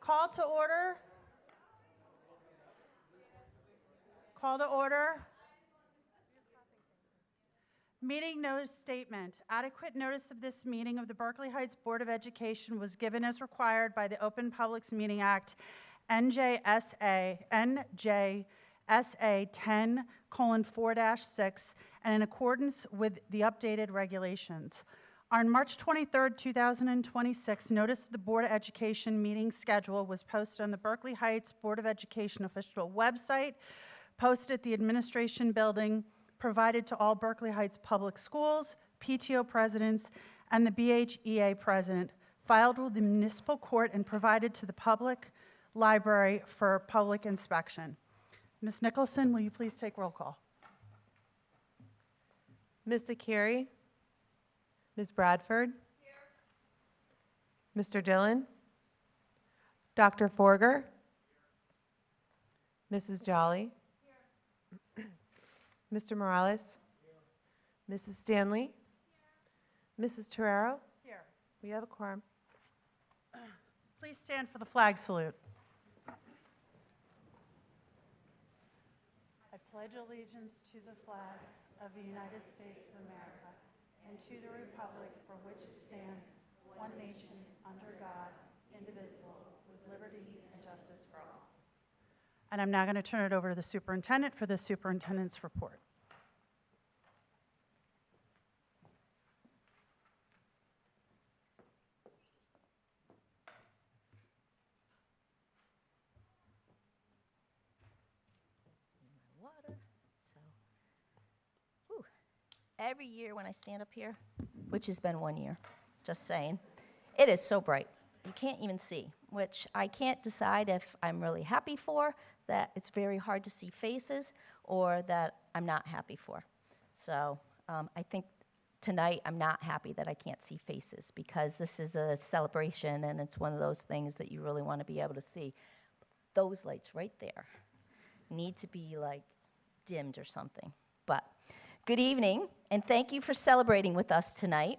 Call to order. Call to order. Meeting notice statement. Adequate notice of this meeting of the Berkeley Heights Board of Education was given as required by the Open Publics Meeting Act, NJSA 10:4-6, and in accordance with the updated regulations. On March 23, 2026, notice of the Board of Education meeting schedule was posted on the Berkeley Heights Board of Education official website, posted at the administration building, provided to all Berkeley Heights public schools, PTO presidents, and the BHEA president, filed with the municipal court, and provided to the public library for public inspection. Ms. Nicholson, will you please take roll call? Ms. Zakiri? Ms. Bradford? Here. Mr. Dillon? Dr. Forger? Here. Mrs. Jolly? Here. Mr. Morales? Here. Mrs. Stanley? Here. Mrs. Torero? Here. We have a quorum. Please stand for the flag salute. I pledge allegiance to the flag of the United States of America and to the republic for which it stands, one nation, under God, indivisible, with liberty and justice for all. And I'm now going to turn it over to the superintendent for the superintendent's report. Every year when I stand up here, which has been 1 year, just saying, it is so bright. You can't even see, which I can't decide if I'm really happy for, that it's very hard to see faces, or that I'm not happy for. So I think tonight I'm not happy that I can't see faces, because this is a celebration and it's one of those things that you really want to be able to see. Those lights right there need to be like dimmed or something. But good evening, and thank you for celebrating with us tonight.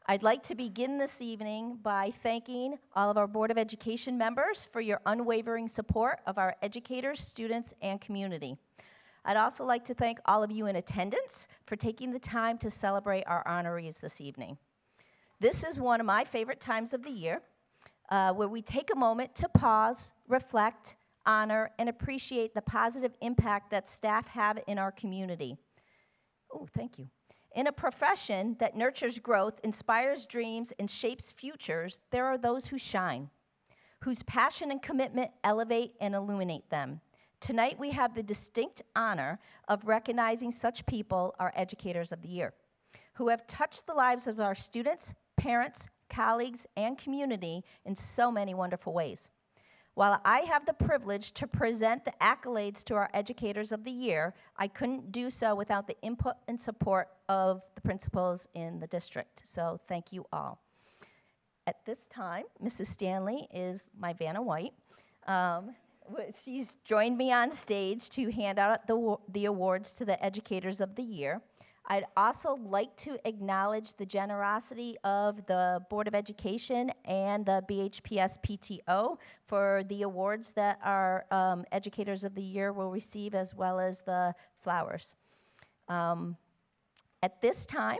I'd like to begin this evening by thanking all of our Board of Education members for your unwavering support of our educators, students, and community. I'd also like to thank all of you in attendance for taking the time to celebrate our honorees this evening. This is one of my favorite times of the year, where we take a moment to pause, reflect, honor, and appreciate the positive impact that staff have in our community. Oh, thank you. In a profession that nurtures growth, inspires dreams, and shapes futures, there are those who shine, whose passion and commitment elevate and illuminate them. Tonight, we have the distinct honor of recognizing such people, our Educators of the Year, who have touched the lives of our students, parents, colleagues, and community in so many wonderful ways. While I have the privilege to present the accolades to our Educators of the Year, I couldn't do so without the input and support of the principals in the district. So thank you all. At this time, Mrs. Stanley is my Vanna White. She's joined me on stage to hand out the awards to the Educators of the Year. I'd also like to acknowledge the generosity of the Board of Education and the BHPS PTO for the awards that our Educators of the Year will receive, as well as the flowers. At this time,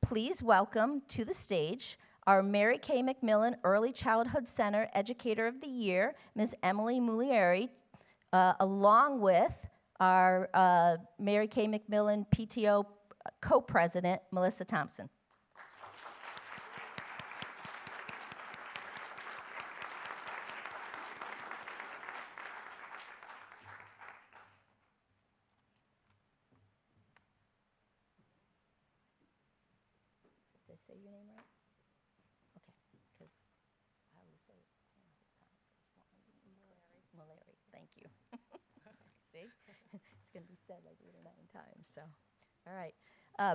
please welcome to the stage our Mary Kay McMillan Early Childhood Center Educator of the Year, Ms. Emily Mulieri, along with our Mary Kay McMillan PTO Co-President, Melissa Thompson. Did I say your name right? Okay, because I always say it 200 times. Mulieri, thank you. See, it's going to be said like 8 or 9 times, so. All right.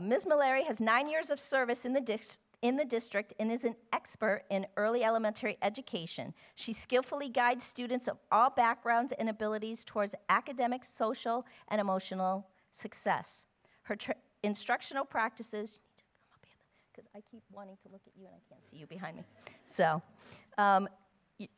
Ms. Mulieri has 9 years of service in the district and is an expert in early elementary education. She skillfully guides students of all backgrounds and abilities towards academic, social, and emotional success. Her instructional practices, you need to come up here because I keep wanting to look at you and I can't see you behind me. So,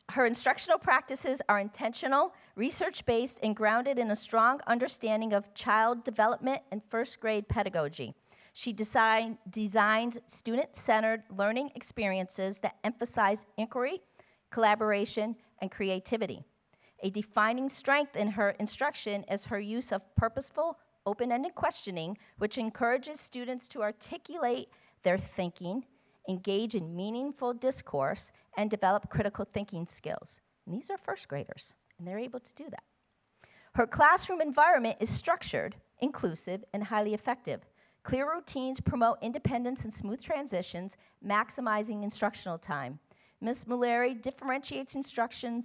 Her instructional practices are intentional, research-based, and grounded in a strong understanding of child development and first grade pedagogy. She designs student-centered learning experiences that emphasize inquiry, collaboration, and creativity. A defining strength in her instruction is her use of purposeful, open-ended questioning, which encourages students to articulate their thinking, engage in meaningful discourse, and develop critical thinking skills. And these are first graders, and they're able to do that. Her classroom environment is structured, inclusive, and highly effective. Clear routines promote independence and smooth transitions, maximizing instructional time. Ms. Mullary differentiates instruction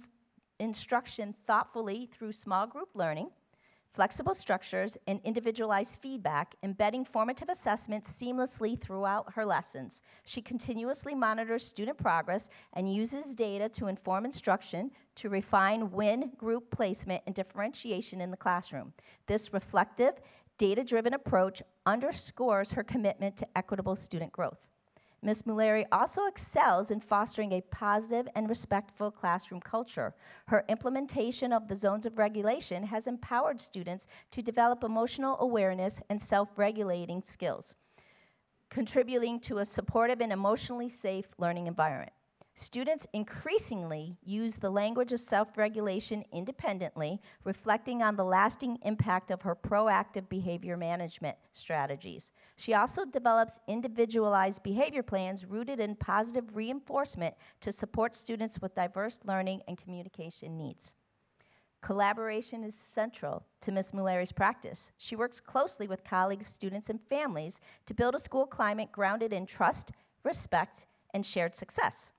thoughtfully through small group learning, flexible structures, and individualized feedback, embedding formative assessments seamlessly throughout her lessons. She continuously monitors student progress and uses data to inform instruction to refine win group placement and differentiation in the classroom. This reflective, data-driven approach underscores her commitment to equitable student growth. Ms. Mullary also excels in fostering a positive and respectful classroom culture. Her implementation of the zones of regulation has empowered students to develop emotional awareness and self-regulating skills, contributing to a supportive and emotionally safe learning environment. Students increasingly use the language of self-regulation independently, reflecting on the lasting impact of her proactive behavior management strategies. She also develops individualized behavior plans rooted in positive reinforcement to support students with diverse learning and communication needs. Collaboration is central to Ms. Mullary's practice. She works closely with colleagues, students, and families to build a school climate grounded in trust, respect, and shared success.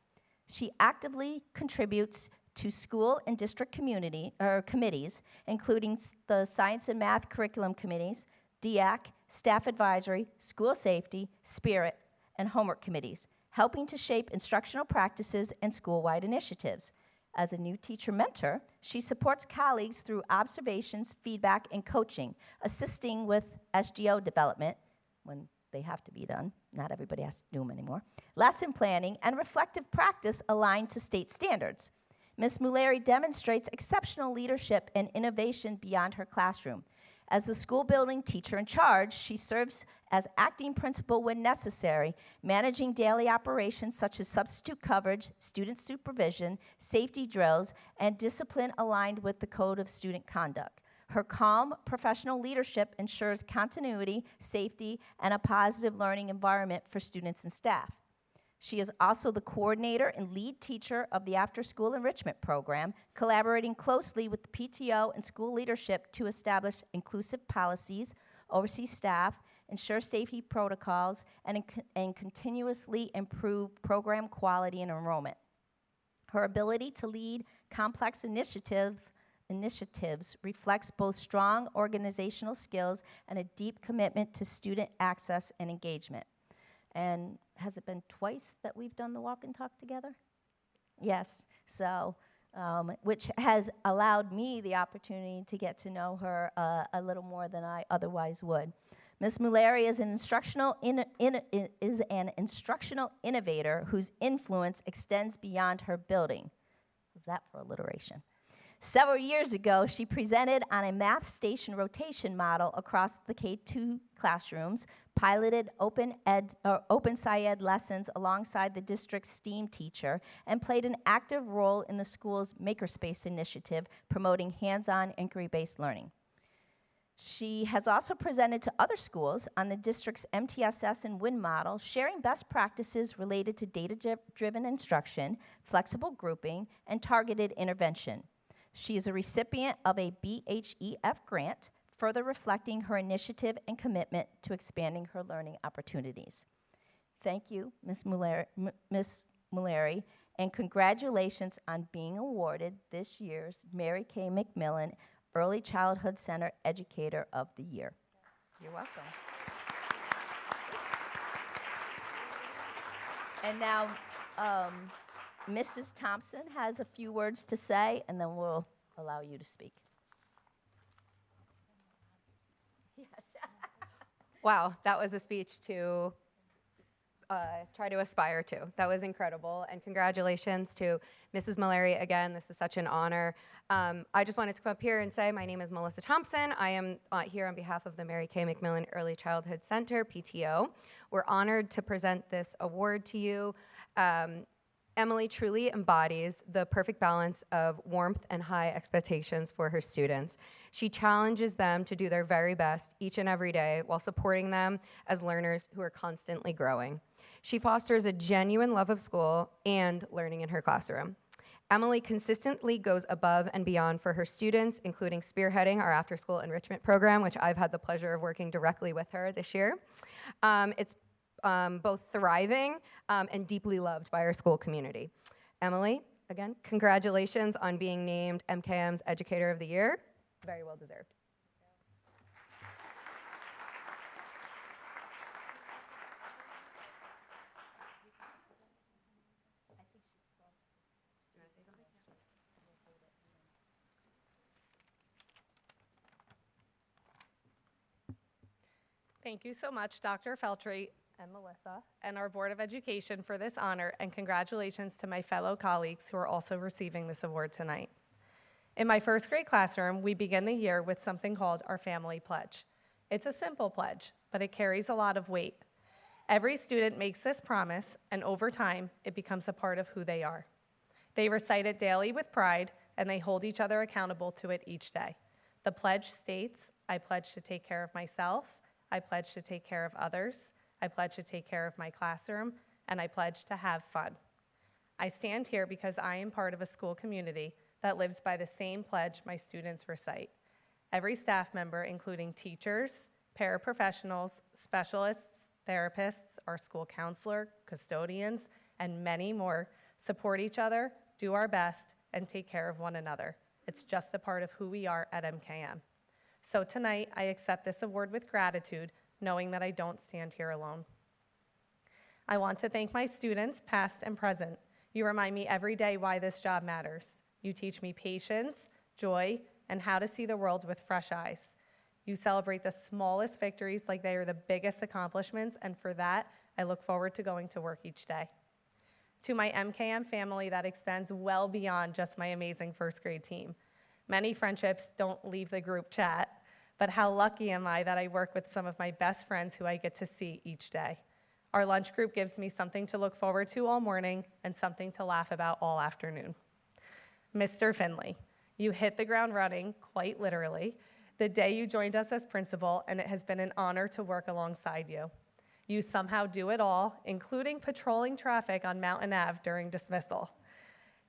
She actively contributes to school and district committees, including the Science and Math Curriculum Committees, DEAC, Staff Advisory, School Safety, Spirit, and Homework Committees, helping to shape instructional practices and school-wide initiatives. As a new teacher mentor, she supports colleagues through observations, feedback, and coaching, assisting with SGO development when they have to be done. Not everybody has to do them anymore. Lesson planning and reflective practice aligned to state standards. Ms. Mullary demonstrates exceptional leadership and innovation beyond her classroom. As the school building teacher in charge, she serves as acting principal when necessary, managing daily operations such as substitute coverage, student supervision, safety drills, and discipline aligned with the Code of Student Conduct. Her calm professional leadership ensures continuity, safety, and a positive learning environment for students and staff. She is also the coordinator and lead teacher of the after-school enrichment program, collaborating closely with the PTO and school leadership to establish inclusive policies, oversee staff, ensure safety protocols, and continuously improve program quality and enrollment. Her ability to lead complex initiatives reflects both strong organizational skills and a deep commitment to student access and engagement. And has it been twice that we've done the walk and talk together? Yes, so, which has allowed me the opportunity to get to know her a little more than I otherwise would. Ms. Mullary is an instructional innovator whose influence extends beyond her building. Was that for alliteration? Several years ago, she presented on a math station rotation model across the K-2 classrooms, piloted open SciEd lessons alongside the district's STEAM teacher, and played an active role in the school's Makerspace initiative, promoting hands-on inquiry-based learning. She has also presented to other schools on the district's MTSS and WIN model, sharing best practices related to data-driven instruction, flexible grouping, and targeted intervention. She is a recipient of a BHEF grant, further reflecting her initiative and commitment to expanding her learning opportunities. Thank you, Ms. Mullary, and congratulations on being awarded this year's Mary Kay McMillan Early Childhood Center Educator of the Year. You're welcome. And now, Mrs. Thompson has a few words to say, and then we'll allow you to speak. Yes. Wow, that was a speech to try to aspire to. That was incredible, and congratulations to Mrs. Mallory again. This is such an honor. I just wanted to come up here and say my name is Melissa Thompson. I am here on behalf of the Mary Kay McMillan Early Childhood Center, PTO. We're honored to present this award to you. Emily truly embodies the perfect balance of warmth and high expectations for her students. She challenges them to do their very best each and every day while supporting them as learners who are constantly growing. She fosters a genuine love of school and learning in her classroom. Emily consistently goes above and beyond for her students, including spearheading our after-school enrichment program, which I've had the pleasure of working directly with her this year. It's both thriving and deeply loved by our school community. Emily, again, congratulations on being named MKM's Educator of the Year. Very well deserved. Thank you so much, Dr. Feltry and Melissa, and our Board of Education for this honor, and congratulations to my fellow colleagues who are also receiving this award tonight. In my first grade classroom, we begin the year with something called our family pledge. It's a simple pledge, but it carries a lot of weight. Every student makes this promise, and over time, it becomes a part of who they are. They recite it daily with pride, and they hold each other accountable to it each day. The pledge states, I pledge to take care of myself, I pledge to take care of others, I pledge to take care of my classroom, and I pledge to have fun. I stand here because I am part of a school community that lives by the same pledge my students recite. Every staff member, including teachers, paraprofessionals, specialists, therapists, our school counselor, custodians, and many more, support each other, do our best, and take care of one another. It's just a part of who we are at MKM. So tonight, I accept this award with gratitude, knowing that I don't stand here alone. I want to thank my students, past and present. You remind me every day why this job matters. You teach me patience, joy, and how to see the world with fresh eyes. You celebrate the smallest victories like they are the biggest accomplishments, and for that, I look forward to going to work each day. To my MKM family that extends well beyond just my amazing first grade team. Many friendships don't leave the group chat, but how lucky am I that I work with some of my best friends who I get to see each day. Our lunch group gives me something to look forward to all morning and something to laugh about all afternoon. Mr. Finley, you hit the ground running, quite literally, the day you joined us as principal, and it has been an honor to work alongside you. You somehow do it all, including patrolling traffic on Mountain Ave during dismissal.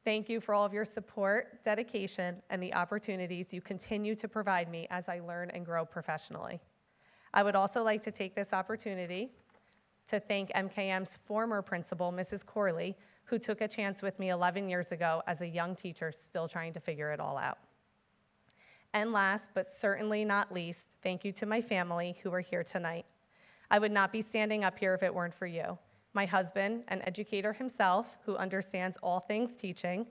Thank you for all of your support, dedication, and the opportunities you continue to provide me as I learn and grow professionally. I would also like to take this opportunity to thank MKM's former principal, Mrs. Corley, who took a chance with me 11 years ago as a young teacher still trying to figure it all out. And last, but certainly not least, thank you to my family who are here tonight. I would not be standing up here if it weren't for you. My husband, an educator himself, who understands all things teaching,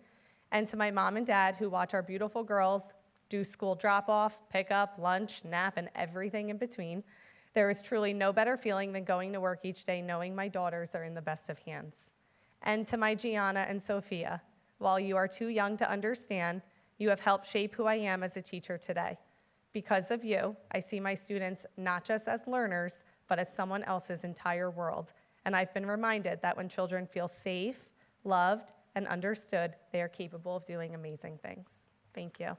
and to my mom and dad who watch our beautiful girls do school drop-off, pick-up, lunch, nap, and everything in between. There is truly no better feeling than going to work each day knowing my daughters are in the best of hands. And to my Gianna and Sophia, while you are too young to understand, you have helped shape who I am as a teacher today. Because of you, I see my students not just as learners, but as someone else's entire world. And I've been reminded that when children feel safe, loved, and understood, they are capable of doing amazing things. Thank you.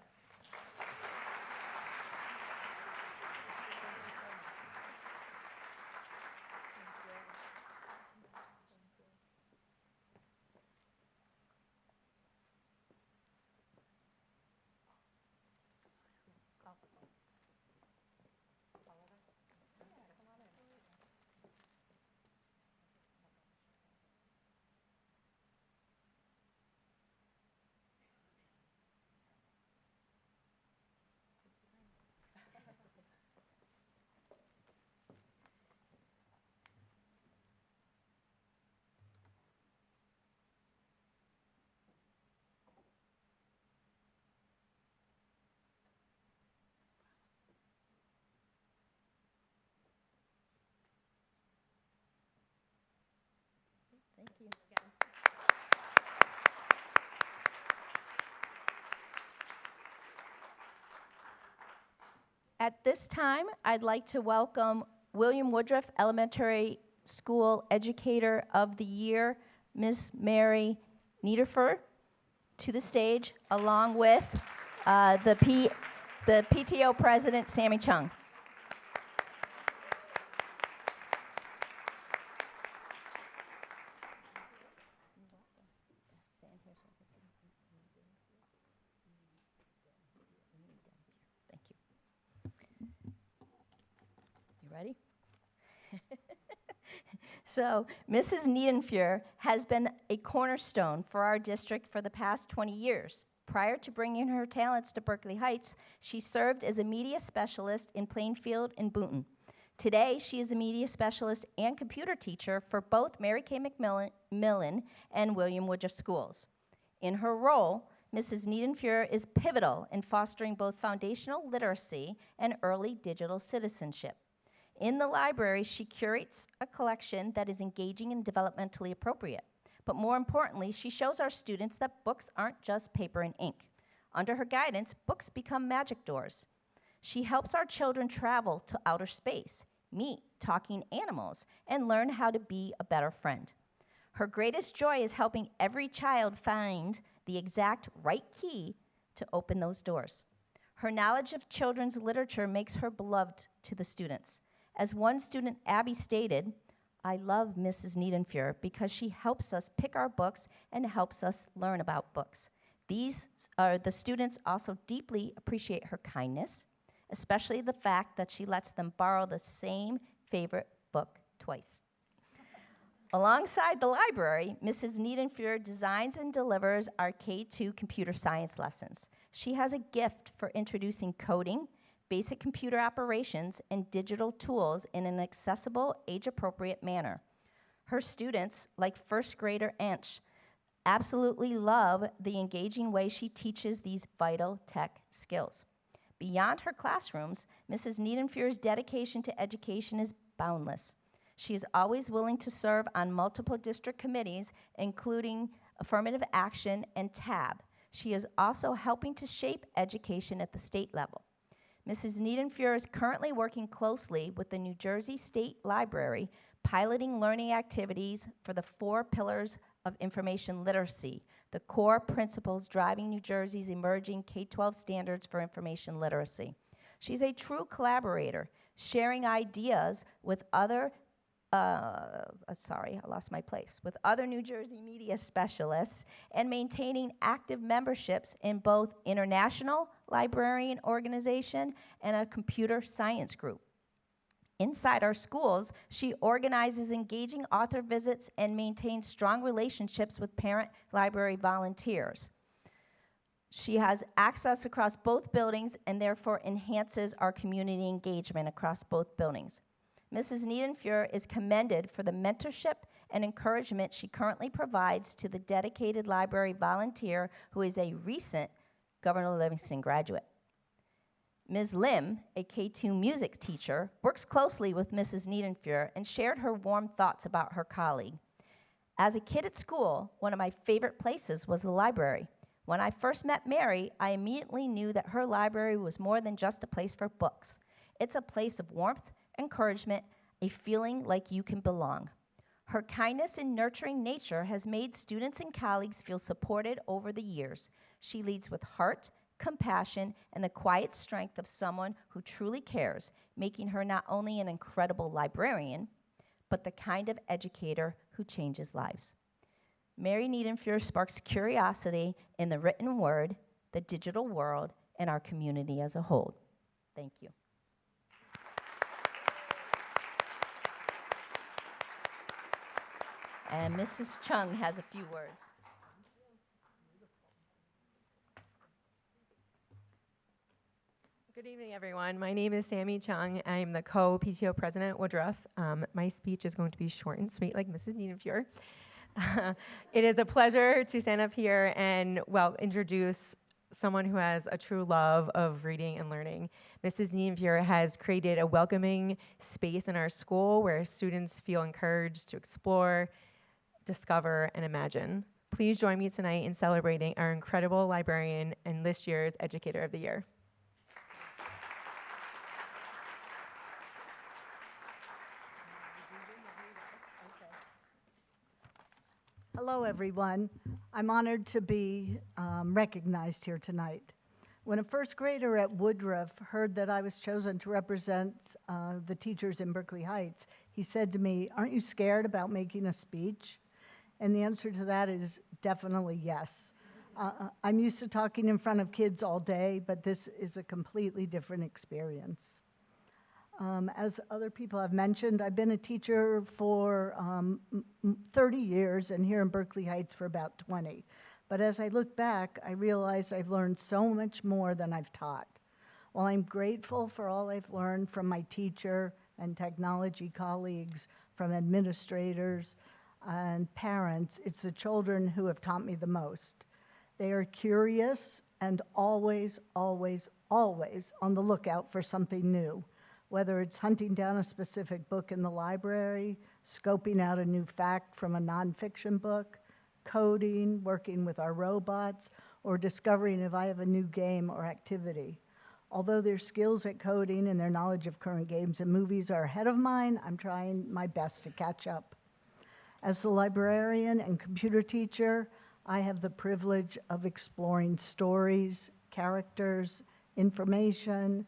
At this time, I'd like to welcome William Woodruff Elementary School Educator of the Year, Ms. Mary Niederfer, to the stage, along with the PTO President, Sammy Chung. Thank you. You ready? So, Mrs. Niedenfuhr has been a cornerstone for our district for the past 20 years. Prior to bringing her talents to Berkeley Heights, she served as a media specialist in Plainfield and Boonton. Today, she is a media specialist and computer teacher for both Mary Kay McMillan and William Woodruff schools. In her role, Mrs. Niedenfuhr is pivotal in fostering both foundational literacy and early digital citizenship. In the library, she curates a collection that is engaging and developmentally appropriate. But more importantly, she shows our students that books aren't just paper and ink. Under her guidance, books become magic doors. She helps our children travel to outer space, meet talking animals, and learn how to be a better friend. Her greatest joy is helping every child find the exact right key to open those doors. Her knowledge of children's literature makes her beloved to the students. As one student, Abby, stated, "I love Mrs. Niedenfuhr because she helps us pick our books and helps us learn about books." The students also deeply appreciate her kindness, especially the fact that she lets them borrow the same favorite book twice. Alongside the library, Mrs. Niedenfuhr designs and delivers our K-2 computer science lessons. She has a gift for introducing coding, basic computer operations, and digital tools in an accessible, age-appropriate manner. Her students, like first grader Ansh, absolutely love the engaging way she teaches these vital tech skills. Beyond her classrooms, Mrs. Niedenfuhr's dedication to education is boundless. She is always willing to serve on multiple district committees, including Affirmative Action and TAB. She is also helping to shape education at the state level. Mrs. Niedenfuhr is currently working closely with the New Jersey State Library, piloting learning activities for the 4 pillars of information literacy, the core principles driving New Jersey's emerging K-12 standards for information literacy. She's a true collaborator, sharing ideas with other with other New Jersey media specialists and maintaining active memberships in both International Librarian Organization and a computer science group. Inside our schools, she organizes engaging author visits and maintains strong relationships with parent library volunteers. She has access across both buildings and therefore enhances our community engagement across both buildings. Mrs. Niedenfuhr is commended for the mentorship and encouragement she currently provides to the dedicated library volunteer who is a recent Governor Livingston graduate. Ms. Lim, a K-2 music teacher, works closely with Mrs. Niedenfuhr and shared her warm thoughts about her colleague. As a kid at school, one of my favorite places was the library. When I first met Mary, I immediately knew that her library was more than just a place for books. It's a place of warmth, encouragement, a feeling like you can belong. Her kindness and nurturing nature has made students and colleagues feel supported over the years. She leads with heart, compassion, and the quiet strength of someone who truly cares, making her not only an incredible librarian, but the kind of educator who changes lives. Mary Niedenfuhr sparks curiosity in the written word, the digital world, and our community as a whole. Thank you. And Mrs. Chung has a few words. Good evening, everyone. My name is Sammy Chung. I'm the co-PTO president, Woodruff. My speech is going to be short and sweet like Mrs. Niedenfuhr. It is a pleasure to stand up here and, introduce someone who has a true love of reading and learning. Mrs. Niedenfuhr has created a welcoming space in our school where students feel encouraged to explore, discover, and imagine. Please join me tonight in celebrating our incredible librarian and this year's Educator of the Year. Hello, everyone. I'm honored to be recognized here tonight. When a first grader at Woodruff heard that I was chosen to represent the teachers in Berkeley Heights, he said to me, "Aren't you scared about making a speech?" And the answer to that is definitely yes. I'm used to talking in front of kids all day, but this is a completely different experience. As other people have mentioned, I've been a teacher for 30 years and here in Berkeley Heights for about 20. But as I look back, I realize I've learned so much more than I've taught. While I'm grateful for all I've learned from my teacher and technology colleagues, from administrators and parents, it's the children who have taught me the most. They are curious and always, always, always on the lookout for something new. Whether it's hunting down a specific book in the library, scoping out a new fact from a nonfiction book, coding, working with our robots, or discovering if I have a new game or activity. Although their skills at coding and their knowledge of current games and movies are ahead of mine, I'm trying my best to catch up. As the librarian and computer teacher, I have the privilege of exploring stories, characters, information,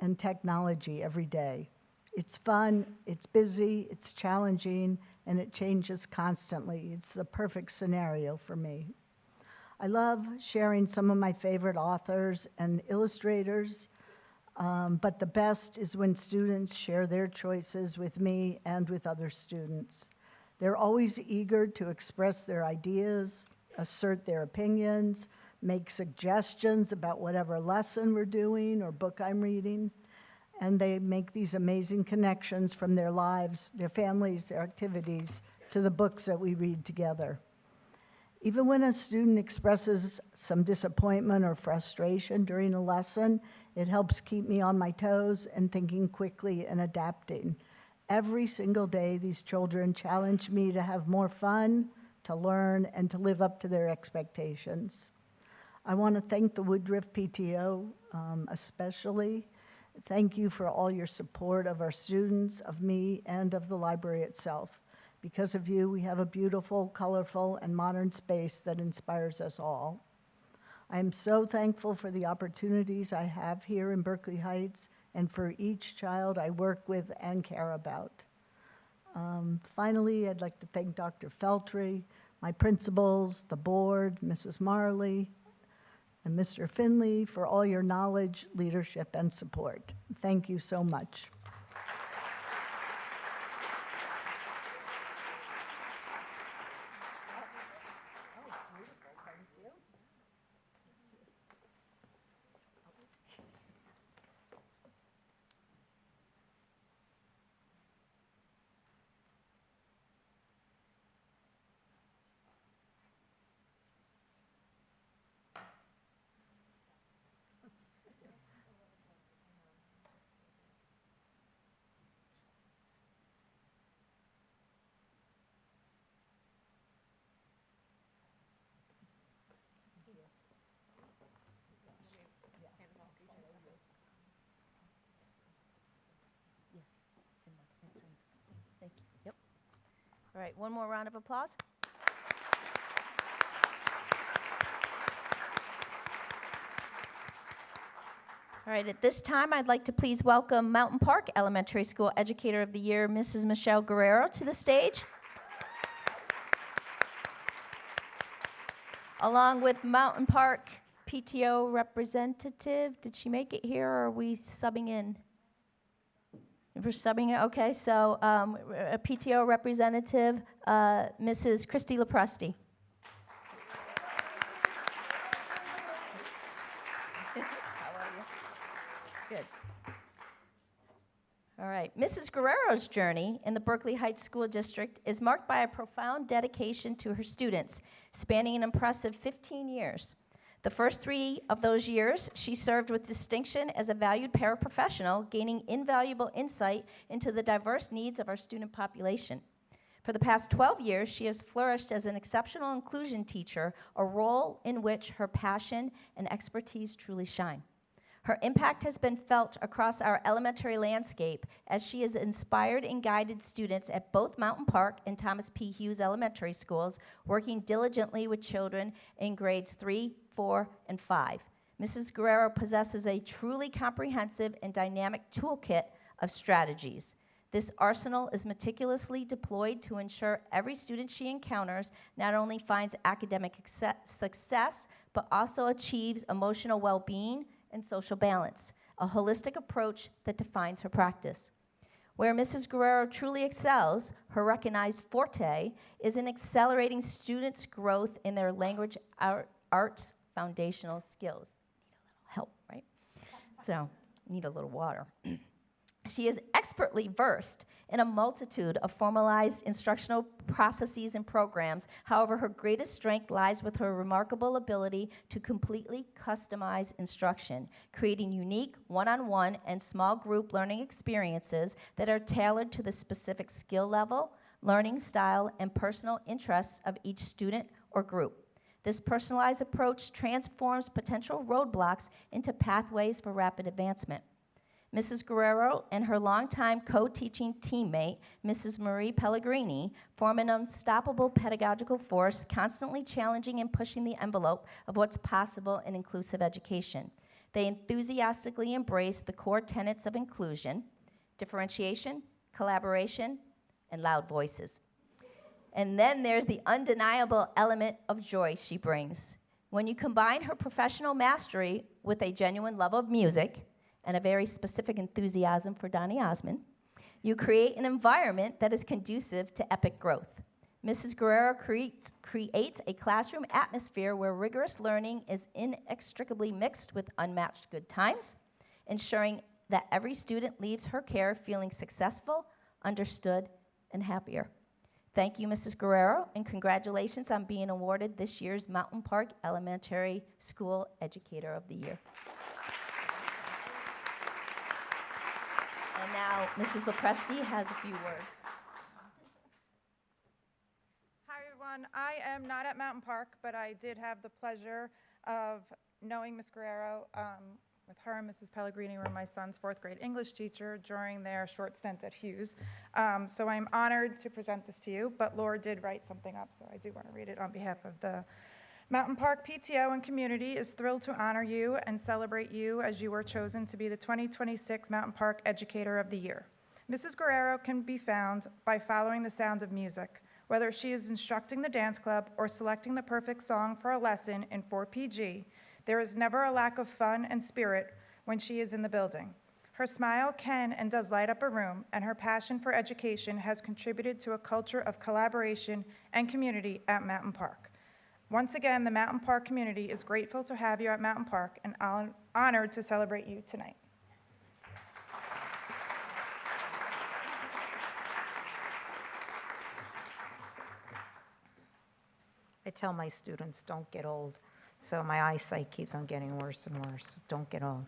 and technology every day. It's fun, it's busy, it's challenging, and it changes constantly. It's the perfect scenario for me. I love sharing some of my favorite authors and illustrators, but the best is when students share their choices with me and with other students. They're always eager to express their ideas, assert their opinions, make suggestions about whatever lesson we're doing or book I'm reading, and they make these amazing connections from their lives, their families, their activities, to the books that we read together. Even when a student expresses some disappointment or frustration during a lesson, it helps keep me on my toes and thinking quickly and adapting. Every single day, these children challenge me to have more fun, to learn, and to live up to their expectations. I want to thank the Woodruff PTO especially. Thank you for all your support of our students, of me, and of the library itself. Because of you, we have a beautiful, colorful, and modern space that inspires us all. I am so thankful for the opportunities I have here in Berkeley Heights and for each child I work with and care about. Finally, I'd like to thank Dr. Feltry, my principals, the board, Mrs. Marley, and Mr. Finley for all your knowledge, leadership, and support. Thank you so much. Thank you. Yep. All right, one more round of applause. All right, at this time, I'd like to please welcome Mountain Park Elementary School Educator of the Year, Mrs. Michelle Guerrero, to the stage. Along with Mountain Park PTO representative. Did she make it here, or are we subbing in? We're subbing it, okay. So a PTO representative, Mrs. Christy Lepresti. How are you? Good. All right. Mrs. Guerrero's journey in the Berkeley Heights School District is marked by a profound dedication to her students, spanning an impressive 15 years. The first 3 of those years, she served with distinction as a valued paraprofessional, gaining invaluable insight into the diverse needs of our student population. For the past 12 years, she has flourished as an exceptional inclusion teacher, a role in which her passion and expertise truly shine. Her impact has been felt across our elementary landscape as she has inspired and guided students at both Mountain Park and Thomas P. Hughes Elementary Schools, working diligently with children in grades 3, 4, and 5. Mrs. Guerrero possesses a truly comprehensive and dynamic toolkit of strategies. This arsenal is meticulously deployed to ensure every student she encounters not only finds academic success, but also achieves emotional well-being and social balance, a holistic approach that defines her practice. Where Mrs. Guerrero truly excels, her recognized forte is in accelerating students' growth in their language arts foundational skills. Help, right? So, need a little water. She is expertly versed in a multitude of formalized instructional processes and programs. However, her greatest strength lies with her remarkable ability to completely customize instruction, creating unique one-on-one and small group learning experiences that are tailored to the specific skill level, learning style, and personal interests of each student or group. This personalized approach transforms potential roadblocks into pathways for rapid advancement. Mrs. Guerrero and her longtime co-teaching teammate, Mrs. Marie Pellegrini, form an unstoppable pedagogical force, constantly challenging and pushing the envelope of what's possible in inclusive education. They enthusiastically embrace the core tenets of inclusion, differentiation, collaboration, and loud voices. And then there's the undeniable element of joy she brings. When you combine her professional mastery with a genuine love of music and a very specific enthusiasm for Donny Osmond, you create an environment that is conducive to epic growth. Mrs. Guerrero creates a classroom atmosphere where rigorous learning is inextricably mixed with unmatched good times, ensuring that every student leaves her care feeling successful, understood, and happier. Thank you, Mrs. Guerrero, and congratulations on being awarded this year's Mountain Park Elementary School Educator of the Year. And now, Mrs. Lopresti has a few words. Hi, everyone. I am not at Mountain Park, but I did have the pleasure of knowing Ms. Guerrero. With her and Mrs. Pellegrini were my son's fourth grade English teacher during their short stint at Hughes. So I'm honored to present this to you, but Laura did write something up, so I do want to read it on behalf of the Mountain Park PTO and community is thrilled to honor you and celebrate you as you were chosen to be the 2026 Mountain Park Educator of the Year. Mrs. Guerrero can be found by following the sound of music, whether she is instructing the dance club or selecting the perfect song for a lesson in 4PG. There is never a lack of fun and spirit when she is in the building. Her smile can and does light up a room, and her passion for education has contributed to a culture of collaboration and community at Mountain Park. Once again, the Mountain Park community is grateful to have you at Mountain Park and honored to celebrate you tonight. I tell my students, don't get old. So my eyesight keeps on getting worse and worse. Don't get old.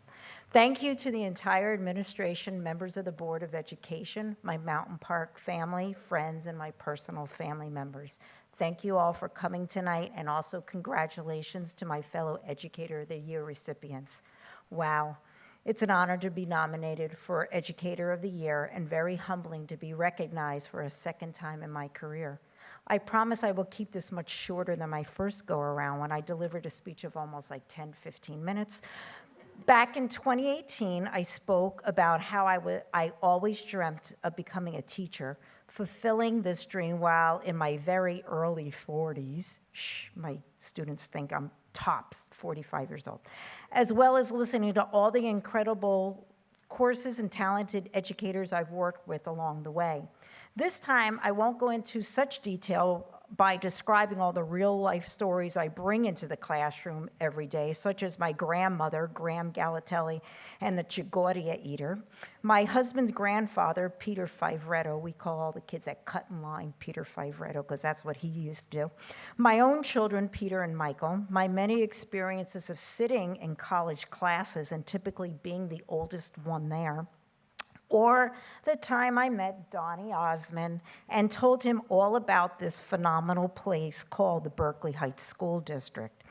Thank you to the entire administration, members of the Board of Education, my Mountain Park family, friends, and my personal family members. Thank you all for coming tonight, and also congratulations to my fellow Educator of the Year recipients. Wow. It's an honor to be nominated for Educator of the Year and very humbling to be recognized for a second time in my career. I promise I will keep this much shorter than my first go-around when I delivered a speech of almost like 10, 15 minutes. Back in 2018, I spoke about how I always dreamt of becoming a teacher, fulfilling this dream while in my very early 40s. My students think I'm tops 45 years old, as well as listening to all the incredible courses and talented educators I've worked with along the way. This time, I won't go into such detail by describing all the real-life stories I bring into the classroom every day, such as my grandmother, Graham Galatelli, and the Chigordia eater, my husband's grandfather, Peter Fivretto. We call all the kids that cut in line Peter Fivretto because that's what he used to do. My own children, Peter and Michael, my many experiences of sitting in college classes and typically being the oldest one there, or the time I met Donny Osmond and told him all about this phenomenal place called the Berkeley Heights School District.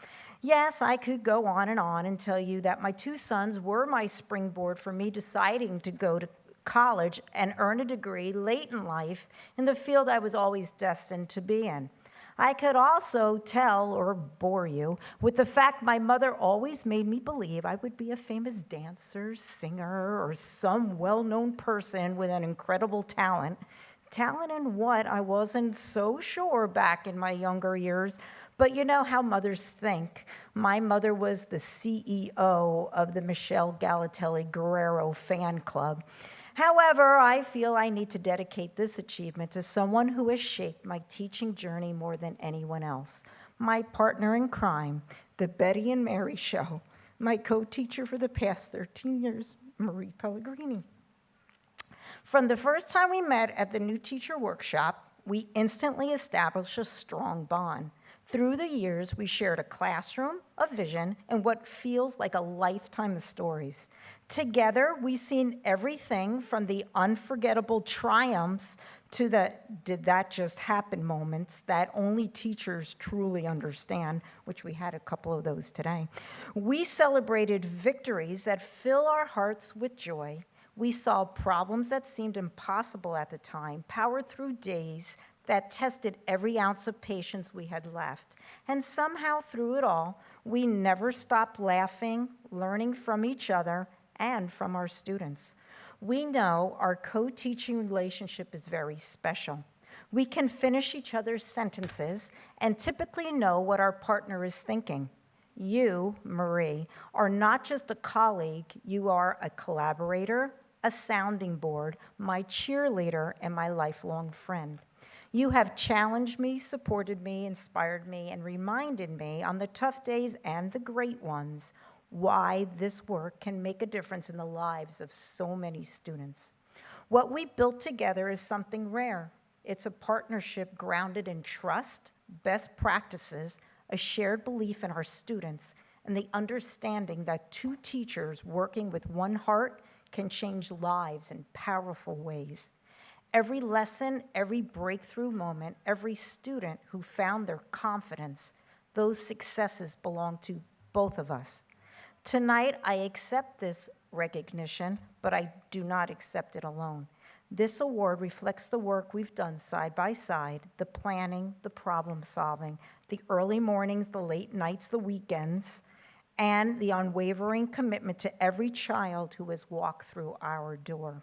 Yes, I could go on and tell you that my two sons were my springboard for me deciding to go to college and earn a degree late in life in the field I was always destined to be in. I could also tell or bore you with the fact my mother always made me believe I would be a famous dancer, singer, or some well-known person with an incredible talent. Talent in what? I wasn't so sure back in my younger years, but you know how mothers think. My mother was the CEO of the Michelle Galatelli Guerrero fan club. However, I feel I need to dedicate this achievement to someone who has shaped my teaching journey more than anyone else. My partner in crime, the Betty and Mary Show, my co-teacher for the past 13 years, Marie Pellegrini. From the first time we met at the new teacher workshop, we instantly established a strong bond. Through the years, we shared a classroom, a vision, and what feels like a lifetime of stories. Together, we've seen everything from the unforgettable triumphs to the did that just happen moments that only teachers truly understand, which we had a couple of those today. We celebrated victories that fill our hearts with joy. We solved problems that seemed impossible at the time, powered through days that tested every ounce of patience we had left. And somehow through it all, we never stopped laughing, learning from each other, and from our students. We know our co-teaching relationship is very special. We can finish each other's sentences and typically know what our partner is thinking. You, Marie, are not just a colleague, you are a collaborator, a sounding board, my cheerleader, and my lifelong friend. You have challenged me, supported me, inspired me, and reminded me on the tough days and the great ones why this work can make a difference in the lives of so many students. What we built together is something rare. It's a partnership grounded in trust, best practices, a shared belief in our students, and the understanding that two teachers working with one heart can change lives in powerful ways. Every lesson, every breakthrough moment, every student who found their confidence, those successes belong to both of us. Tonight, I accept this recognition, but I do not accept it alone. This award reflects the work we've done side by side, the planning, the problem solving, the early mornings, the late nights, the weekends, and the unwavering commitment to every child who has walked through our door.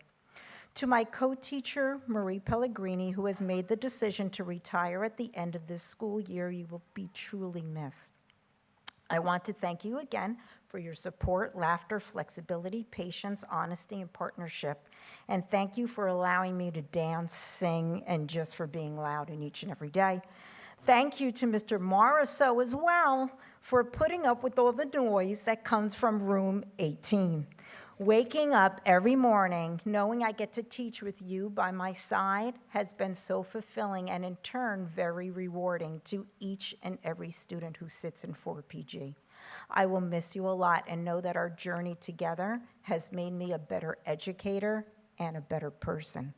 To my co-teacher, Marie Pellegrini, who has made the decision to retire at the end of this school year, you will be truly missed. I want to thank you again for your support, laughter, flexibility, patience, honesty, and partnership. And thank you for allowing me to dance, sing, and just for being loud in each and every day. Thank you to Mr. Morrisseau as well for putting up with all the noise that comes from room 18. Waking up every morning knowing I get to teach with you by my side has been so fulfilling and in turn very rewarding to each and every student who sits in 4PG. I will miss you a lot and know that our journey together has made me a better educator and a better person.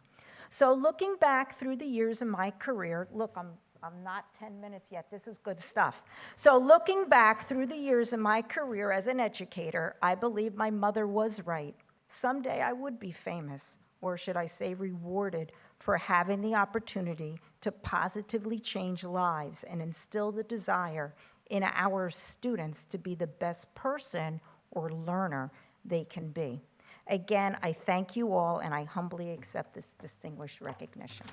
So looking back through the years of my career, look, I'm not 10 minutes yet. This is good stuff. So looking back through the years of my career as an educator, I believe my mother was right. Someday I would be famous, or should I say rewarded, for having the opportunity to positively change lives and instill the desire in our students to be the best person or learner they can be. Again, I thank you all, and I humbly accept this distinguished recognition.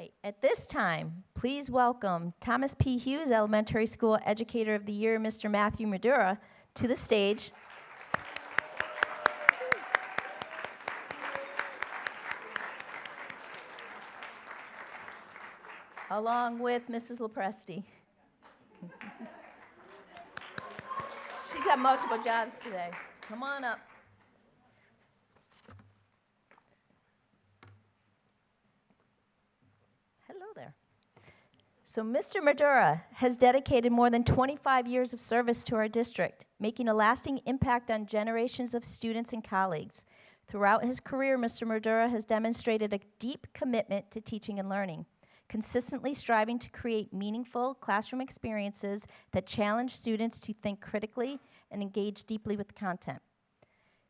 right, at this time, please welcome Thomas P. Hughes Elementary School Educator of the Year, Mr. Matthew Madura, to the stage. Along with Mrs. Lopresti. She's had multiple jobs today. Come on up. Hello there. So Mr. Madura has dedicated more than 25 years of service to our district, making a lasting impact on generations of students and colleagues. Throughout his career, Mr. Madura has demonstrated a deep commitment to teaching and learning, consistently striving to create meaningful classroom experiences that challenge students to think critically and engage deeply with the content.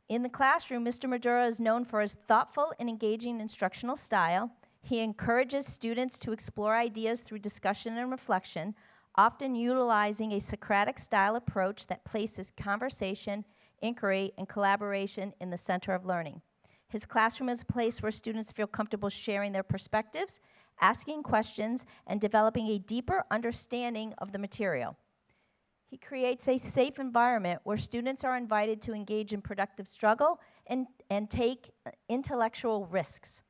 In the classroom, Mr. Madura is known for his thoughtful and engaging instructional style. He encourages students to explore ideas through discussion and reflection, often utilizing a Socratic-style approach that places conversation, inquiry, and collaboration in the center of learning. His classroom is a place where students feel comfortable sharing their perspectives, asking questions, and developing a deeper understanding of the material. He creates a safe environment where students are invited to engage in productive struggle and take intellectual risks.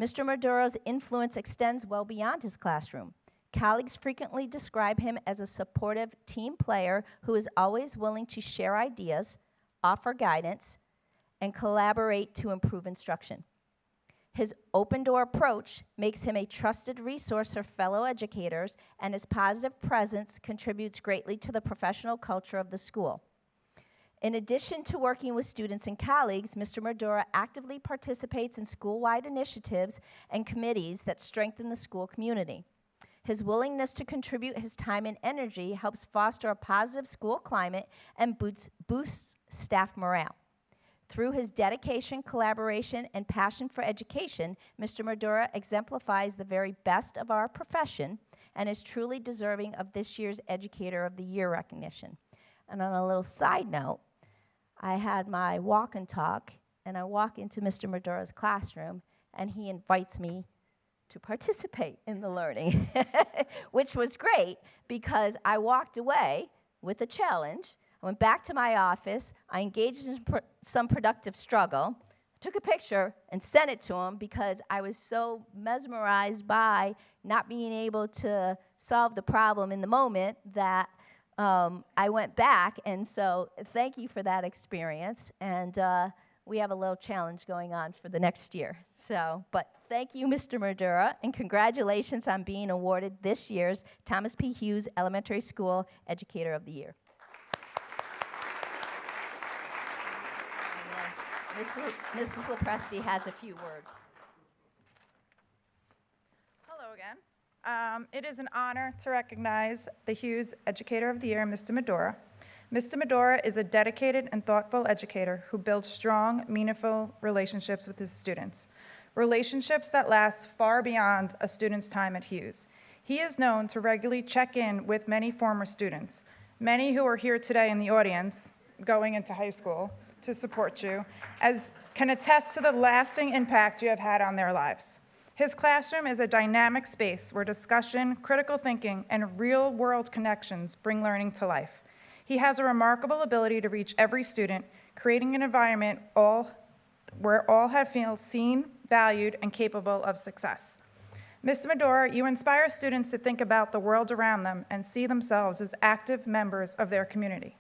Mr. Madura's influence extends well beyond his classroom. Colleagues frequently describe him as a supportive team player who is always willing to share ideas, offer guidance, and collaborate to improve instruction. His open-door approach makes him a trusted resource for fellow educators, and his positive presence contributes greatly to the professional culture of the school. In addition to working with students and colleagues, Mr. Madura actively participates in school-wide initiatives and committees that strengthen the school community. His willingness to contribute his time and energy helps foster a positive school climate and boosts staff morale. Through his dedication, collaboration, and passion for education, Mr. Madura exemplifies the very best of our profession and is truly deserving of this year's Educator of the Year recognition. And on a little side note, I had my walk and talk, and I walk into Mr. Madura's classroom, and he invites me to participate in the learning, which was great because I walked away with a challenge. I went back to my office, I engaged in some productive struggle, took a picture and sent it to him because I was so mesmerized by not being able to solve the problem in the moment that I went back, and so thank you for that experience, and we have a little challenge going on for the next year. But thank you, Mr. Madura, and congratulations on being awarded this year's Thomas P. Hughes Elementary School Educator of the Year. Mrs. Lopresti has a few words. Hello again. It is an honor to recognize the Hughes Educator of the Year, Mr. Madura. Mr. Madura is a dedicated and thoughtful educator who builds strong, meaningful relationships with his students, relationships that last far beyond a student's time at Hughes. He is known to regularly check in with many former students, many who are here today in the audience, going into high school, to support you, as can attest to the lasting impact you have had on their lives. His classroom is a dynamic space where discussion, critical thinking, and real-world connections bring learning to life. He has a remarkable ability to reach every student, creating an environment where all have feel seen, valued, and capable of success. Mr. Madura, you inspire students to think about the world around them and see themselves as active members of their community.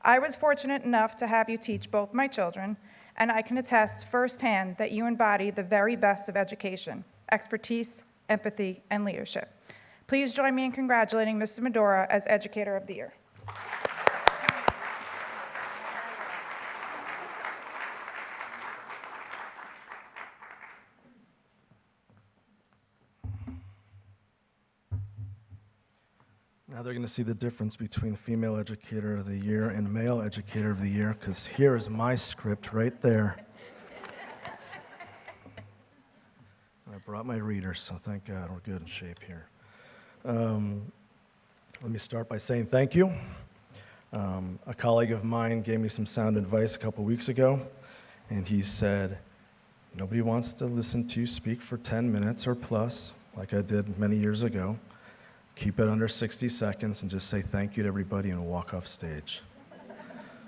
I was fortunate enough to have you teach both my children, and I can attest firsthand that you embody the very best of education, expertise, empathy, and leadership. Please join me in congratulating Mr. Madura as Educator of the Year. Now they're going to see the difference between Female Educator of the Year and Male Educator of the Year, because here is my script right there. I brought my reader, so thank God we're good in shape here. Let me start by saying thank you. A colleague of mine gave me some sound advice a couple weeks ago, and he said, nobody wants to listen to you speak for 10 minutes or plus like I did many years ago. Keep it under 60 seconds and just say thank you to everybody and walk off stage.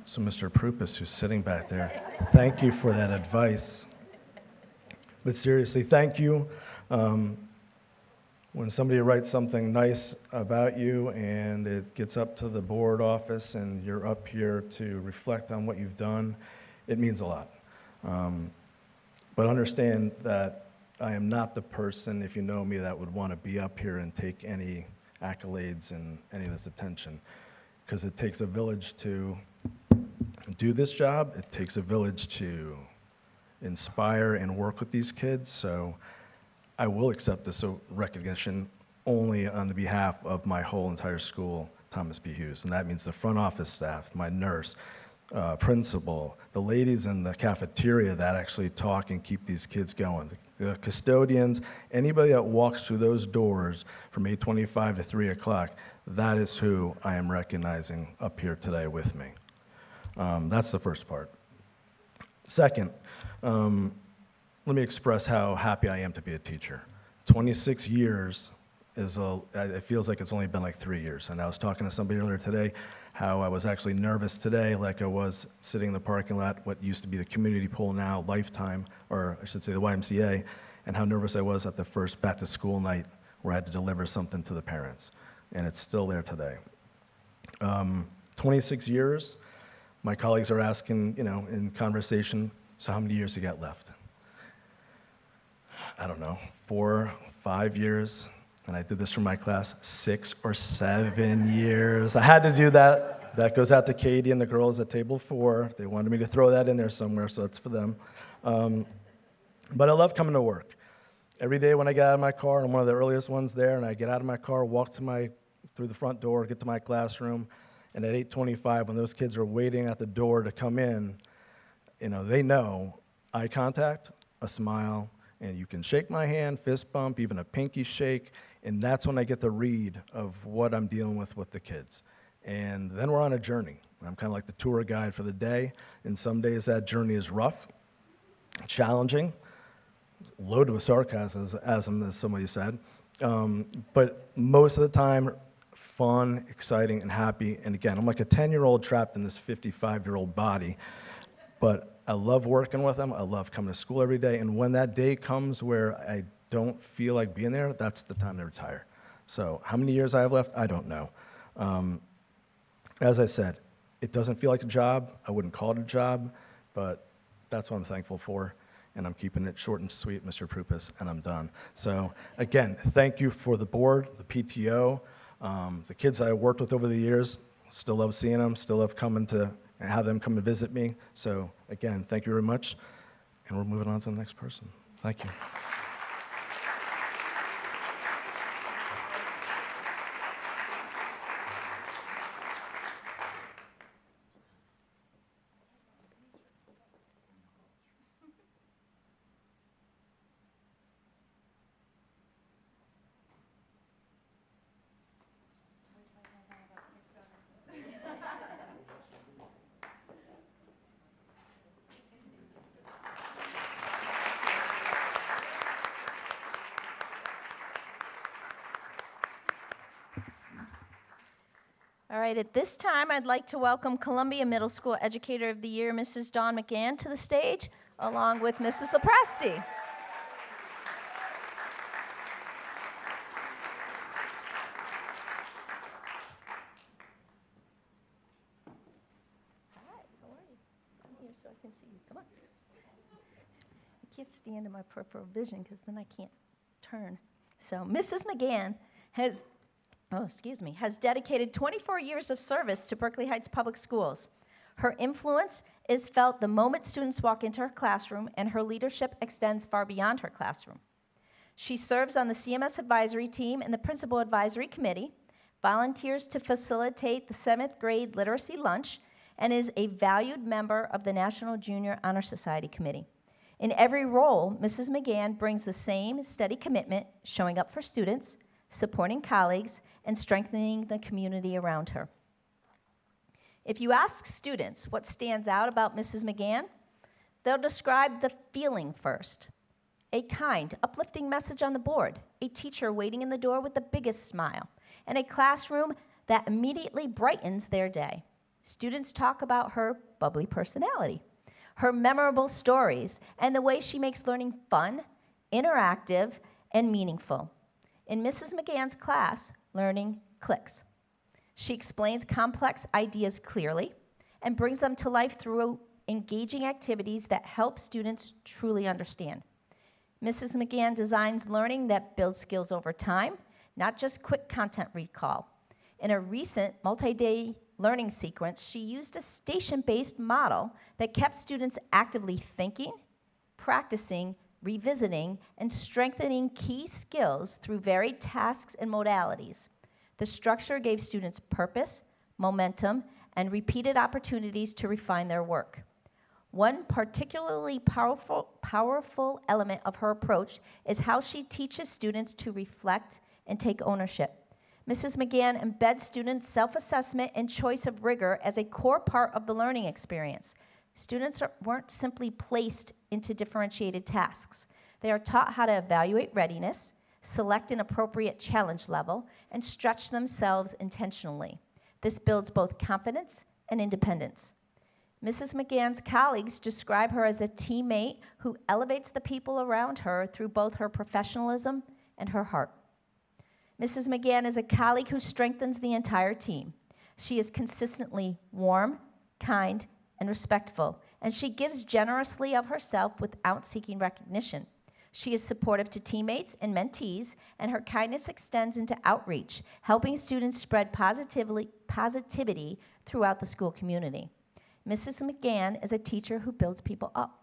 So Mr. Prupus, who's sitting back there, thank you for that advice. But seriously, thank you. When somebody writes something nice about you and it gets up to the board office and you're up here to reflect on what you've done, it means a lot. But understand that I am not the person, if you know me, that would want to be up here and take any accolades and any of this attention. Because it takes a village to do this job. It takes a village to inspire and work with these kids. So I will accept this recognition only on the behalf of my whole entire school, Thomas B. Hughes. And that means the front office staff, my nurse, principal, the ladies in the cafeteria that actually talk and keep these kids going, the custodians, anybody that walks through those doors from 8:25 to 3 o'clock, that is who I am recognizing up here today with me. That's the first part. Second, let me express how happy I am to be a teacher. 26 years it feels like it's only been like 3 years. And I was talking to somebody earlier today how I was actually nervous today, like I was sitting in the parking lot, what used to be the community pool now, Lifetime, or I should say the YMCA, and how nervous I was at the first back to school night where I had to deliver something to the parents. And it's still there today. 26 years, my colleagues are asking, in conversation, so how many years you got left? I don't know, 4, 5 years, and I did this for my class, 6 or 7 years. I had to do that. That goes out to Katie and the girls at table 4. They wanted me to throw that in there somewhere, so it's for them. But I love coming to work. Every day when I get out of my car, I'm one of the earliest ones there, and I get out of my car, walk through the front door, get to my classroom, and at 8:25, when those kids are waiting at the door to come in, they know eye contact, a smile, and you can shake my hand, fist bump, even a pinky shake, and that's when I get the read of what I'm dealing with the kids. And then we're on a journey. I'm kind of like the tour guide for the day, and some days that journey is rough, challenging, loaded with sarcasm, as somebody said, but most of the time, fun, exciting, and happy. And again, I'm like a 10-year-old trapped in this 55-year-old body, but I love working with them. I love coming to school every day. And when that day comes where I don't feel like being there, that's the time to retire. So how many years I have left, I don't know. As I said, it doesn't feel like a job. I wouldn't call it a job, but that's what I'm thankful for. And I'm keeping it short and sweet, Mr. Prupus, and I'm done. So again, thank you for the board, the PTO, the kids I worked with over the years. Still love seeing them, still love coming to have them come and visit me. So again, thank you very much. And we're moving on to the next person. Thank you. All right, at this time, I'd like to welcome Columbia Middle School Educator of the Year, Mrs. Dawn McGann, to the stage, along with Mrs. Lepresti. Hi, how are you? Come here so I can see you. Come on. I can't stand in my peripheral vision because then I can't turn. So Mrs. McGann has dedicated 24 years of service to Berkeley Heights Public Schools. Her influence is felt the moment students walk into her classroom, and her leadership extends far beyond her classroom. She serves on the CMS advisory team and the Principal Advisory Committee, volunteers to facilitate the 7th grade literacy lunch, and is a valued member of the National Junior Honor Society Committee. In every role, Mrs. McGann brings the same steady commitment, showing up for students, supporting colleagues, and strengthening the community around her. If you ask students what stands out about Mrs. McGann, they'll describe the feeling first. a kind, uplifting message on the board, a teacher waiting in the door with the biggest smile, and a classroom that immediately brightens their day. Students talk about her bubbly personality, her memorable stories, and the way she makes learning fun, interactive, and meaningful. In Mrs. McGann's class, learning clicks. She explains complex ideas clearly and brings them to life through engaging activities that help students truly understand. Mrs. McGann designs learning that builds skills over time, not just quick content recall. In a recent multi-day learning sequence, she used a station-based model that kept students actively thinking, practicing, revisiting, and strengthening key skills through varied tasks and modalities. The structure gave students purpose, momentum, and repeated opportunities to refine their work. One particularly powerful element of her approach is how she teaches students to reflect and take ownership. Mrs. McGann embeds students' self-assessment and choice of rigor as a core part of the learning experience. Students weren't simply placed into differentiated tasks. They are taught how to evaluate readiness, select an appropriate challenge level, and stretch themselves intentionally. This builds both confidence and independence. Mrs. McGann's colleagues describe her as a teammate who elevates the people around her through both her professionalism and her heart. Mrs. McGann is a colleague who strengthens the entire team. She is consistently warm, kind, and respectful, and she gives generously of herself without seeking recognition. She is supportive to teammates and mentees, and her kindness extends into outreach, helping students spread positivity throughout the school community. Mrs. McGann is a teacher who builds people up.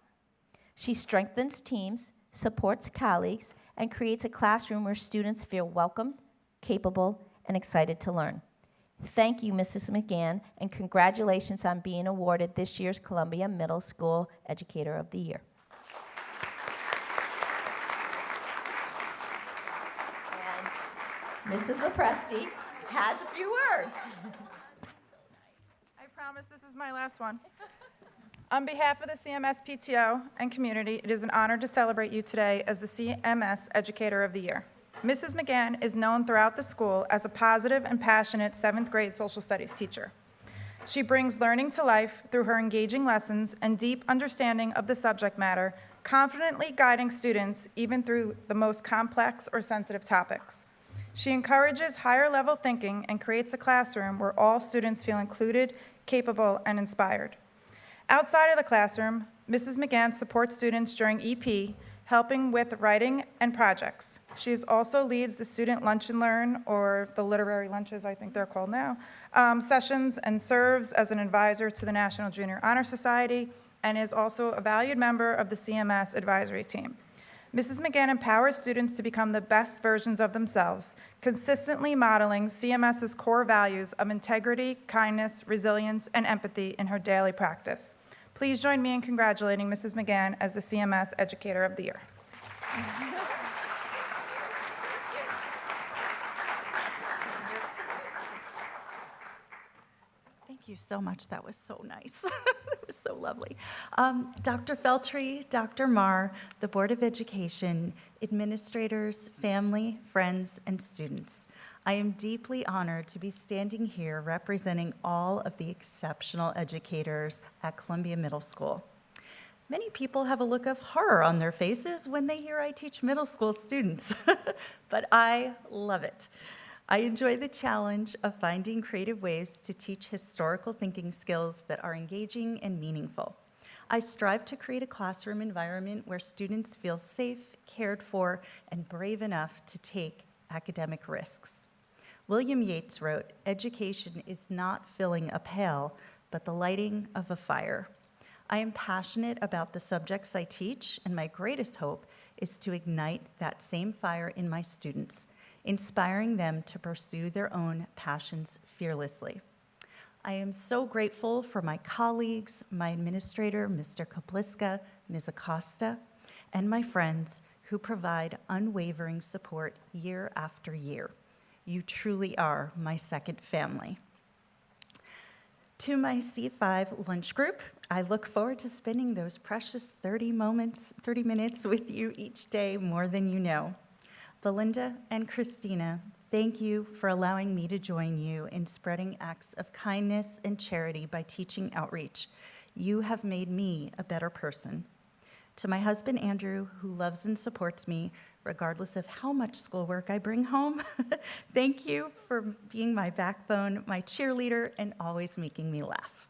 She strengthens teams, supports colleagues, and creates a classroom where students feel welcome, capable, and excited to learn. Thank you, Mrs. McGann, and congratulations on being awarded this year's Columbia Middle School Educator of the Year. And Mrs. Lepresti has a few words. I promise this is my last one. On behalf of the CMS PTO and community, it is an honor to celebrate you today as the CMS Educator of the Year. Mrs. McGann is known throughout the school as a positive and passionate 7th grade social studies teacher. She brings learning to life through her engaging lessons and deep understanding of the subject matter, confidently guiding students even through the most complex or sensitive topics. She encourages higher level thinking and creates a classroom where all students feel included, capable, and inspired. Outside of the classroom, Mrs. McGann supports students during EP, helping with writing and projects. She also leads the Student Lunch and Learn, or the literary lunches, I think they're called now, sessions, and serves as an advisor to the National Junior Honor Society, and is also a valued member of the CMS advisory team. Mrs. McGann empowers students to become the best versions of themselves, consistently modeling CMS's core values of integrity, kindness, resilience, and empathy in her daily practice. Please join me in congratulating Mrs. McGann as the CMS Educator of the Year. Thank you so much. That was so nice. It was so lovely. Dr. Feltry, Dr. Marr, the Board of Education, administrators, family, friends, and students. I am deeply honored to be standing here representing all of the exceptional educators at Columbia Middle School. Many people have a look of horror on their faces when they hear I teach middle school students, but I love it. I enjoy the challenge of finding creative ways to teach historical thinking skills that are engaging and meaningful. I strive to create a classroom environment where students feel safe, cared for, and brave enough to take academic risks. William Yeats wrote, "Education is not filling a pail, but the lighting of a fire." I am passionate about the subjects I teach, and my greatest hope is to ignite that same fire in my students, inspiring them to pursue their own passions fearlessly. I am so grateful for my colleagues, my administrator, Mr. Kapliska, Ms. Acosta, and my friends who provide unwavering support year after year. You truly are my second family. To my C5 lunch group, I look forward to spending those precious 30 minutes with you each day more than you know. Belinda and Christina, thank you for allowing me to join you in spreading acts of kindness and charity by teaching outreach. You have made me a better person. To my husband, Andrew, who loves and supports me, regardless of how much schoolwork I bring home, thank you for being my backbone, my cheerleader, and always making me laugh.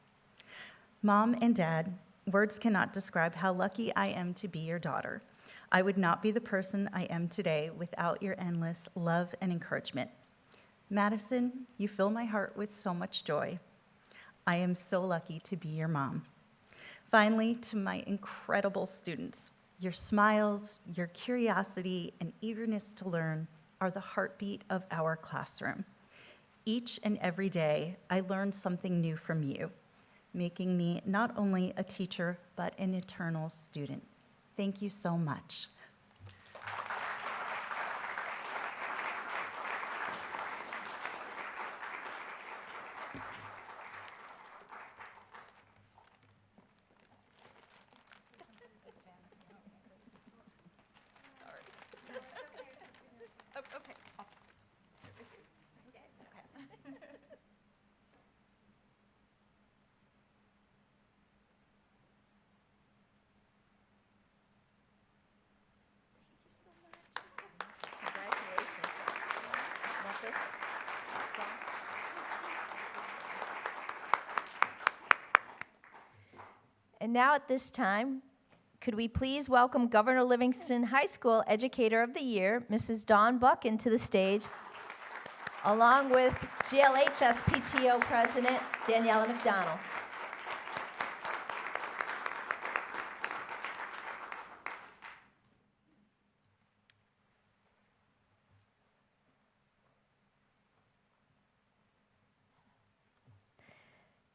Mom and Dad, words cannot describe how lucky I am to be your daughter. I would not be the person I am today without your endless love and encouragement. Madison, you fill my heart with so much joy. I am so lucky to be your mom. Finally, to my incredible students, your smiles, your curiosity, and eagerness to learn are the heartbeat of our classroom. Each and every day, I learn something new from you, making me not only a teacher, but an eternal student. Thank you so much. And now at this time, could we please welcome Governor Livingston High School Educator of the Year, Mrs. Dawn Buchan, to the stage, along with GLHS PTO President Daniela McDonald.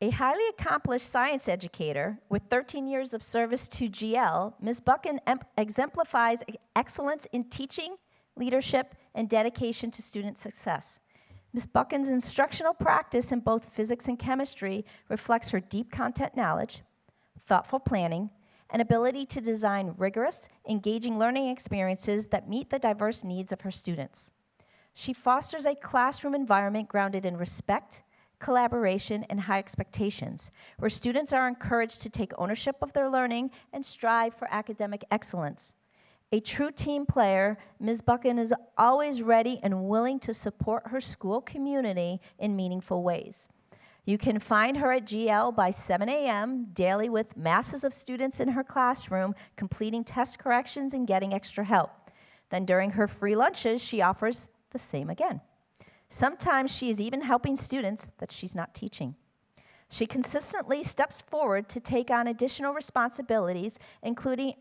A highly accomplished science educator with 13 years of service to GL, Ms. Buchan exemplifies excellence in teaching, leadership, and dedication to student success. Ms. Buchan's instructional practice in both physics and chemistry reflects her deep content knowledge, thoughtful planning, and ability to design rigorous, engaging learning experiences that meet the diverse needs of her students. She fosters a classroom environment grounded in respect, collaboration, and high expectations, where students are encouraged to take ownership of their learning and strive for academic excellence. A true team player, Ms. Buchan is always ready and willing to support her school community in meaningful ways. You can find her at GL by 7 a.m. daily with masses of students in her classroom completing test corrections and getting extra help. Then during her free lunches, she offers the same again. Sometimes she is even helping students that she's not teaching. She consistently steps forward to take on additional responsibilities, including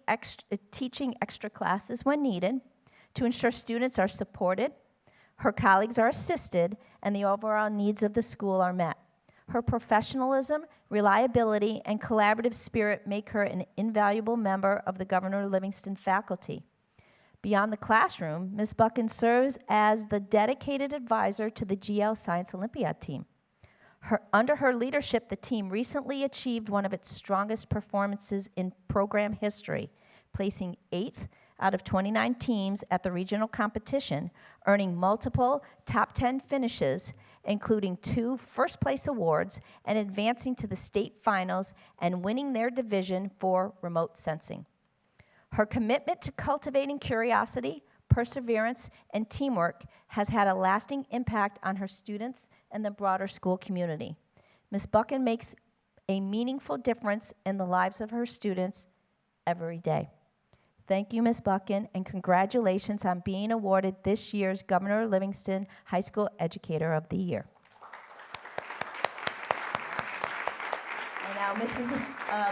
teaching extra classes when needed, to ensure students are supported, her colleagues are assisted, and the overall needs of the school are met. Her professionalism, reliability, and collaborative spirit make her an invaluable member of the Governor Livingston faculty. Beyond the classroom, Ms. Buchan serves as the dedicated advisor to the GL Science Olympiad team. Under her leadership, the team recently achieved one of its strongest performances in program history, placing 8th out of 29 teams at the regional competition, earning multiple top 10 finishes, including 2 first-place awards, and advancing to the state finals and winning their division for remote sensing. Her commitment to cultivating curiosity, perseverance, and teamwork has had a lasting impact on her students and the broader school community. Ms. Buchan makes a meaningful difference in the lives of her students every day. Thank you, Ms. Buchan, and congratulations on being awarded this year's Governor Livingston High School Educator of the Year. And now Mrs.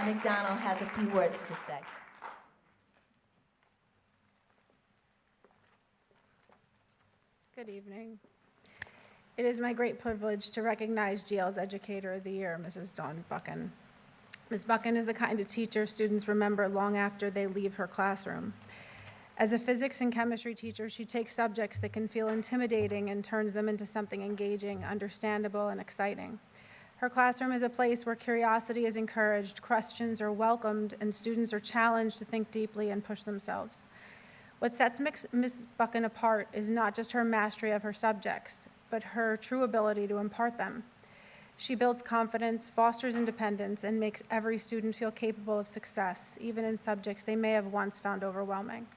McDonald has a few words to say. Good evening. It is my great privilege to recognize GL's Educator of the Year, Mrs. Dawn Buchan. Ms. Buchan is the kind of teacher students remember long after they leave her classroom. As a physics and chemistry teacher, she takes subjects that can feel intimidating and turns them into something engaging, understandable, and exciting. Her classroom is a place where curiosity is encouraged, questions are welcomed, and students are challenged to think deeply and push themselves. What sets Ms. Buchan apart is not just her mastery of her subjects, but her true ability to impart them. She builds confidence, fosters independence, and makes every student feel capable of success, even in subjects they may have once found overwhelming.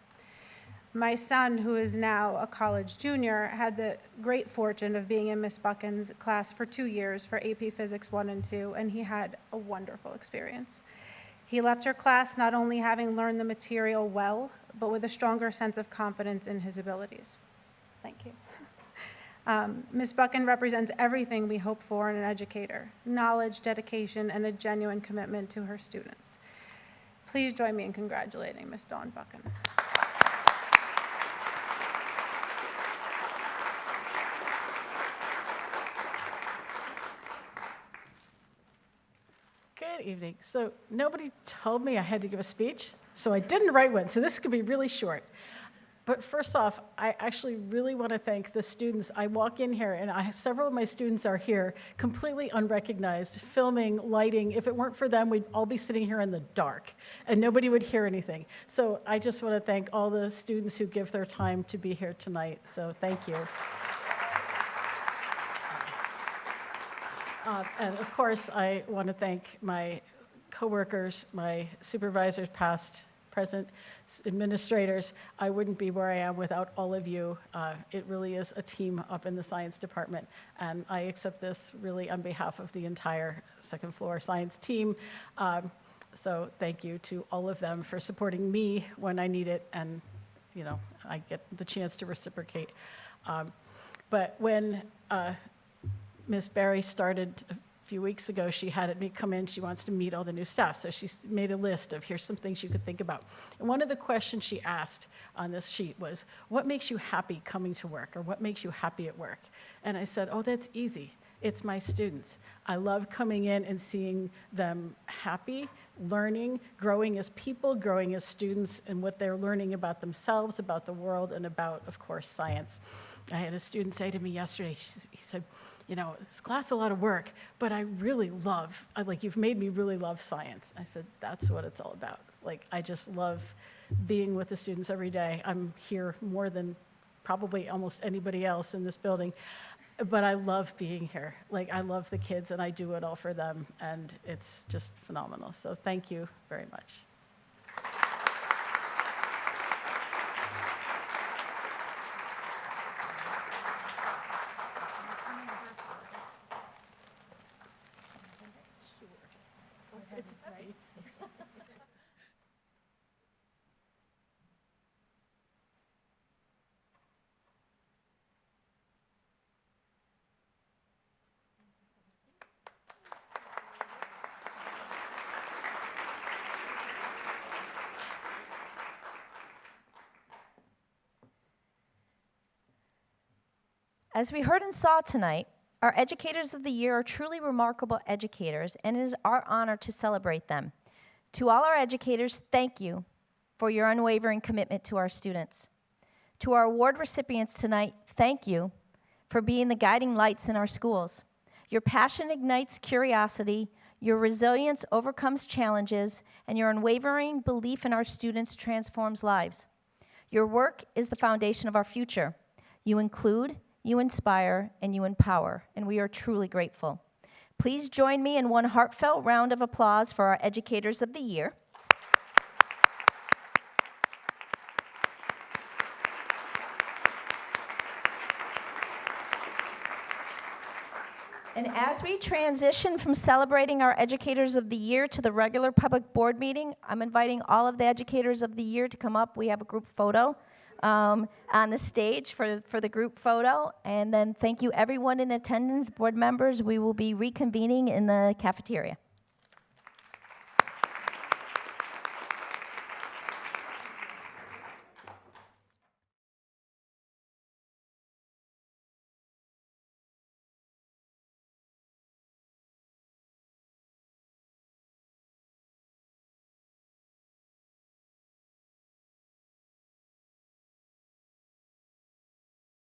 My son, who is now a college junior, had the great fortune of being in Ms. Buchan's class for 2 years for AP Physics 1 and 2, and he had a wonderful experience. He left her class not only having learned the material well, but with a stronger sense of confidence in his abilities. Thank you. Ms. Buchan represents everything we hope for in an educator: knowledge, dedication, and a genuine commitment to her students. Please join me in congratulating Ms. Dawn Buchan. Good evening. So nobody told me I had to give a speech, so I didn't write one, so this could be really short. But first off, I actually really want to thank the students. I walk in here, and several of my students are here, completely unrecognized, filming, lighting. If it weren't for them, we'd all be sitting here in the dark, and nobody would hear anything. So I just want to thank all the students who give their time to be here tonight, so thank you. And of course, I want to thank my coworkers, my supervisors, past, present, administrators. I wouldn't be where I am without all of you. It really is a team up in the science department, and I accept this really on behalf of the entire second floor science team. So thank you to all of them for supporting me when I need it, and I get the chance to reciprocate. But when Ms. Barry started a few weeks ago, she had me come in. She wants to meet all the new staff. So she made a list of here's some things you could think about. And one of the questions she asked on this sheet was, what makes you happy coming to work, or what makes you happy at work? And I said, oh, that's easy. It's my students. I love coming in and seeing them happy, learning, growing as people, growing as students, and what they're learning about themselves, about the world, and about, of course, science. I had a student say to me yesterday, he said, this class is a lot of work, but I really love, you've made me really love science. I said, that's what it's all about. I just love being with the students every day. I'm here more than probably almost anybody else in this building, but I love being here. I love the kids, and I do it all for them, and it's just phenomenal. So thank you very much. As we heard and saw tonight, our Educators of the Year are truly remarkable educators, and it is our honor to celebrate them. To all our educators, thank you for your unwavering commitment to our students. To our award recipients tonight, thank you for being the guiding lights in our schools. Your passion ignites curiosity, your resilience overcomes challenges, and your unwavering belief in our students transforms lives. Your work is the foundation of our future. You include, you inspire, and you empower, and we are truly grateful. Please join me in one heartfelt round of applause for our Educators of the Year. And as we transition from celebrating our Educators of the Year to the regular public board meeting, I'm inviting all of the Educators of the Year to come up. We have a group photo on the stage for the group photo. And then thank you everyone in attendance, board members. We will be reconvening in the cafeteria.